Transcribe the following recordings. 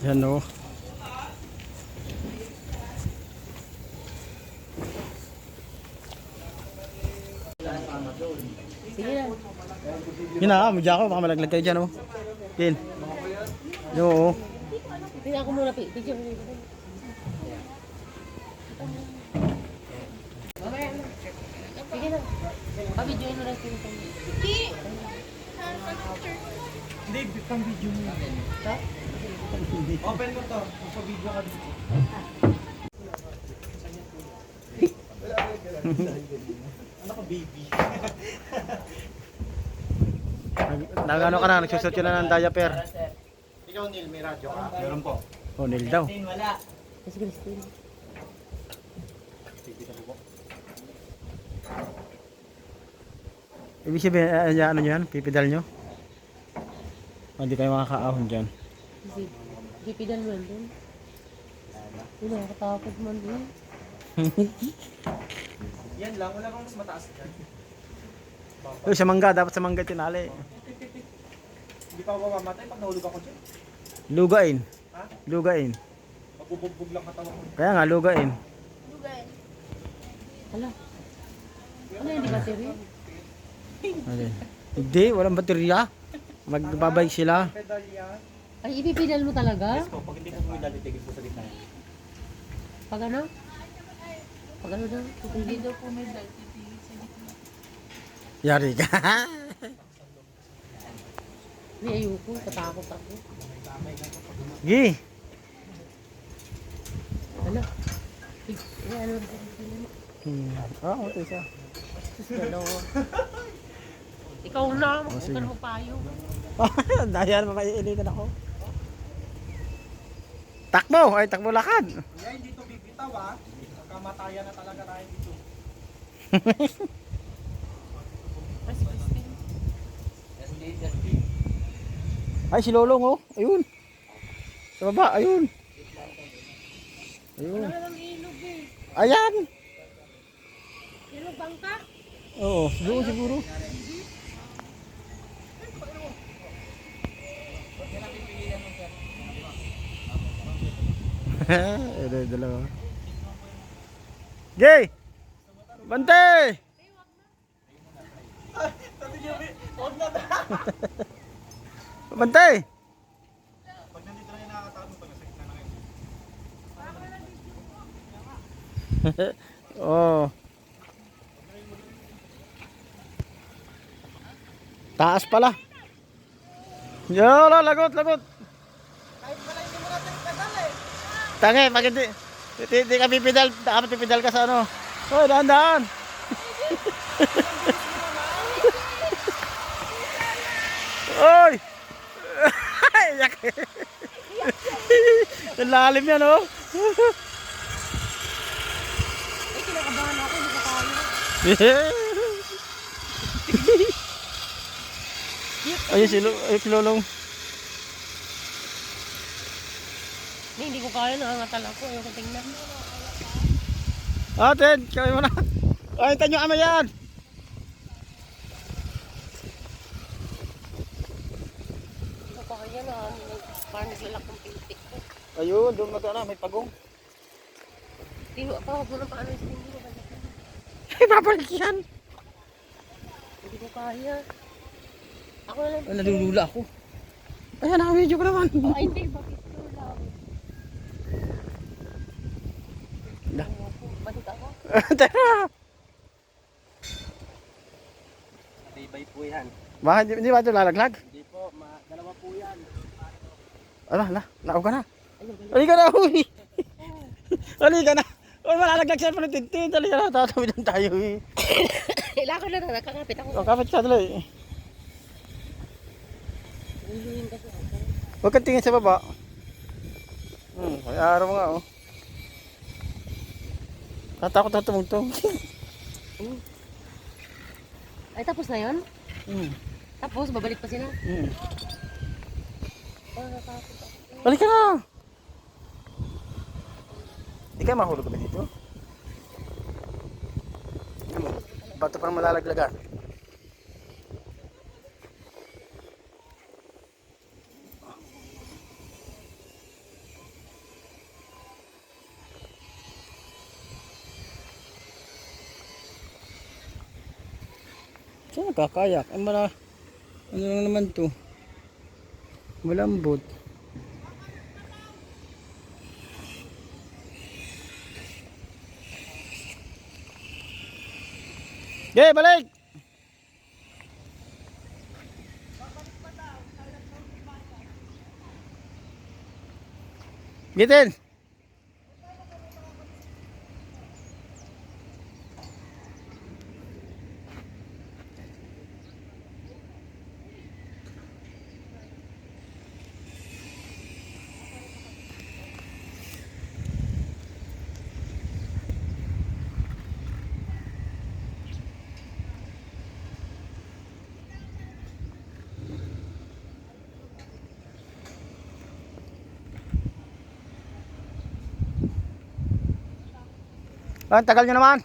Yan o. Sige na. Yun na, medya ako. Baka malaglag kayo dyan o. Kin. Yo o. Tingnan ako muna, picture mo. Sige na. Pabidyoin mo lang sila. Hindi, pang video mo yan. Ha? Open mo to, magpa-video ka dito. Ano ka baby? Nagano ka na, nagsusot yun na ng diaper. Ikaw Neil, may radyo ka? Meron po. O, nil daw. Wala. Yes, Christine. Ibig sabihin, ano nyo yan? Pipidal nyo? O, hindi kayo makakaahon dyan. Kasi, pipidan mo yan dun. Hindi, nakakatakot man dun. Yan lang, wala kang mas mataas dyan. Uy, sa mangga, dapat sa mangga tinali. Hindi pa ako mamamatay pag nahulog ako dyan. Lugain. Ha? Lugain. Mabubugbog lang katawan ko. Kaya nga, lugain. Hala. Ano hindi battery? Ano? Hindi, walang baterya. Magbabike sila. Pedal yan. Ay, ipipidal mo talaga? Yes po, pag hindi mo pumidal, itigil po sa gitna. Pag ano? Pag ano daw? Hindi daw pumidal. Yari ka. Hindi, ayoko. Tatakot ako. Gi. Hala. Ano? Ito isa. Dalawa. Ikaw na. Huwag sige. ka na magpayo. Dahil makainitan ako. Takbo! Ay, takbo lakad. Kaya hindi to bibitaw ha. Kamatayan na talaga tayo dito. Ay, si Christine. Ay, si Lolong oh. Ayun. Sa baba, ayun. Ayun. Wala lang ilog eh. Ayan. Ilog bangka? Oo, doon siguro. Ito yung dalawa. Gay! Bante! Bante! Pag nandito na yung nakakataon, pag nasa gitna na ngayon. Oh. Taas pala. Yala, lagot, lagot. Kahit pala hindi mo natin pedal eh. Tangi, pag hindi ka pipidal, dapat pipidal ka sa ano. Hoy, dahan-dahan. Oy! Iyak. Ang lalim yan, oh. Ay, kinakabahan ako. Hindi ko kaya. Ayun si Lolong. Hindi ko kaya. Nangangatal ako. Ayoko tingnan. Atin, kawin mo na. Ay, tanyo ama yan. Hindi ko kaya na. Parang naglalak ng pintik ko. Ayun, doon mo na, may pagong. Hindi ko pa. Huwag mo na paano yung hindi ko kaya. Ay, babalik yan. Hindi ko kaya. Ako na lang. Ay, nalulula ako. Ayan, naka-video ko naman. Oh, ay, hindi. Bakit ko lang? Da. Balik ako. Tara. Matibay po yan. Bakit hindi ba ito lalaglag? Hindi po, dalawa po yan. Naog ka na. Ano, balik. Halika na, uy. Halika na. Uy, malalaglag siya pa ng tintin. Halika na, tatawid lang tayo eh. Kailangan na. Nakakapit ako. O, kapit ka tuloy. Luluhin kasi ako. Huwag kang tingin sa baba. Kaya araw nga oh. Tatakot na tumugtong. Ay, tapos na yun? Hmm. Tapos, babalik pa sila? Hmm. Oh, natakot ako. Balik ka na. Di ka mahulog kami dito. Bato parang malalaglagan. Saan nakakayak? Ay mara, ano lang naman to? Malambot. Okay, balik! Gitin! Ah, tagal nyo naman.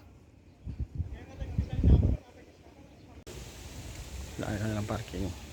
Dahil na lang parking.